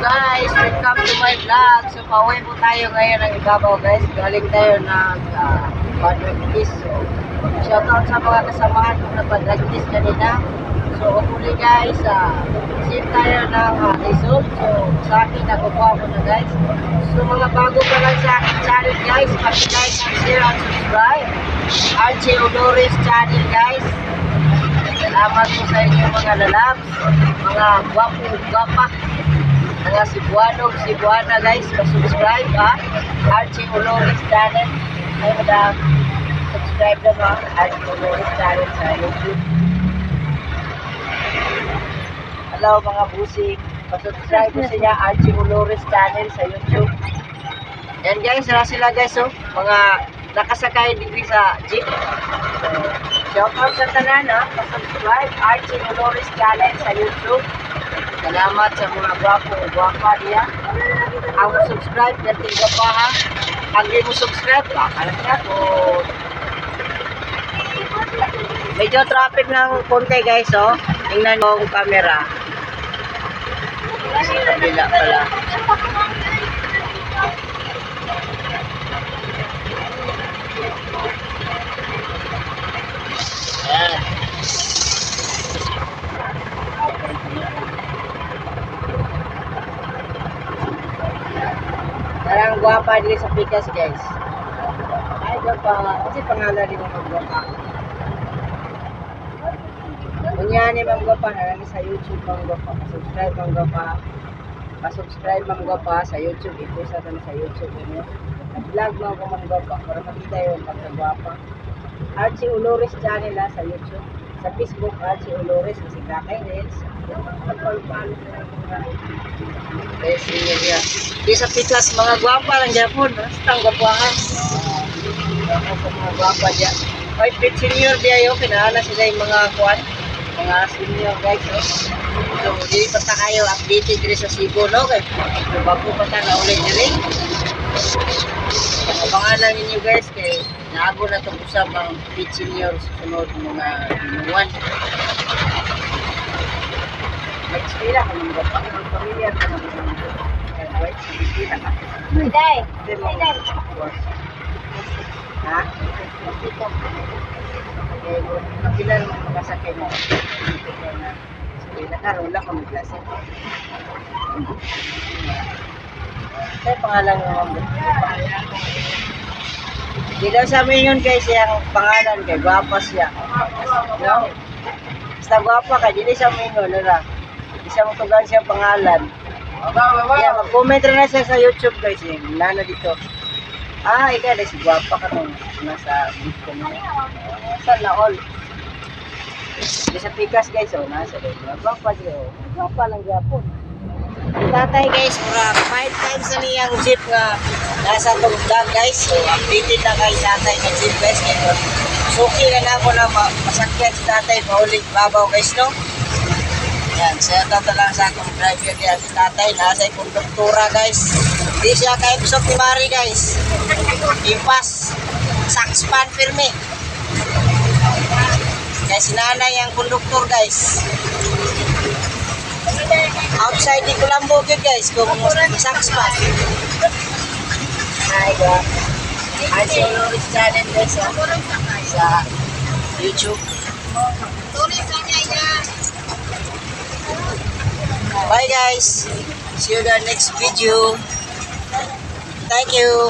Guys, welcome to my vlog. So, pauwi po tayo ngayon ng Ibabaw guys. Galing tayo ng Padrigtis. So, shoutout sa mga kasamahan ko na Padrigtis kanina. So, hopefully guys, save tayo ng result. So, sa akin, nakukuha ko na guys. So, mga bago pa lang sa akin channel guys, pag-like, share, and subscribe. Archie Olores channel guys. Salamat po sa inyo mga lalabs, mga gwapa, mga Cebuana guys, pa-subscribe Archie Olores channel. Ay madam, subscribe na mga Archie Olores channel sa YouTube. Hello mga busing, pa-subscribe po sa niya Archie Olores channel sa YouTube. Yan guys, sila guys mga nakasakay din sa jeep. Shoutout sa tanan pa-subscribe Archie Olores channel sa YouTube. Salamat sa mga gwapa niya. Ang subscribe natin gwapa ha. Ang di mo subscribe, bakalat niya po. Medyo traffic ng konti guys Tingnan mo ang camera. Kasi kabila pala. Ayan. Parang guwapa din sa Pikas guys. Ay guwapa. Kasi pangalan din ng guwapa. Kunya ni Ma'am Guwapa na lang sa YouTube Ma'am Guwapa. Pa-subscribe Ma'am Guwapa. Pa-subscribe Ma'am Guwapa sa YouTube. Ipusa na sa YouTube niyo. Vlog mo ako Ma'am Guwapa para makita yung pagkagwapa. Archie Olores channel sa YouTube. Sa Facebook, Archie Olores. Kasi kakay Nels. Yes, niya. Di sa Pikas, mga gwapa lang Japon. Basta ang gwapahan. Mga gwapa dyan. Ay, pit senior diya yun. Kinahala sila yung mga kuwan. Mga senior guys. So, di pa ta kayo updated rin sa Cebu, no? Kaya, bago pa ta na ulit nyo rin. Pangalan ninyo guys kay naago na itong usap ang pit senior susunod mga binuwan. Nag-spira ka ng gapa ng pamilya ka ng right? Nag-spira ka. Day. Ha? Okay, mapilan mo mga sakay mo. Nakaroon lang kami klase. Kaya pangalan mo mga Di daw sa amin yun guys, yung pangalan kay gwapa siya. No? Basta gwapa ka, di sa amin yun, di sa matugan siya pangalan. Kaya mag-comment rin na siya sa YouTube guys, yung nana dito. Ikaw na si gwapa ka nung nasa dito mo. Sana all. Di sa Pikas guys, nasa dito. Gwapa siya, gwapa lang Japon. Tatay guys, mura 5 times na niyang jeep nga nasa itong vlog guys. So, updated na kay tatay na jeep guys. Suki na ako na masakyan si tatay pauling babaw guys, no? Yan, saya lang sa akong driver niya si tatay. Nasa konduktura guys. Di siya kaibusok ni Mari guys. Impas. Sakspan firme. Kaya sinanay ang konduktor guys. Outside di Colombo guys, kung masaks pa. Hi guys. Archie Olores channel guys sa YouTube. Bye guys. See you in the next video. Thank you.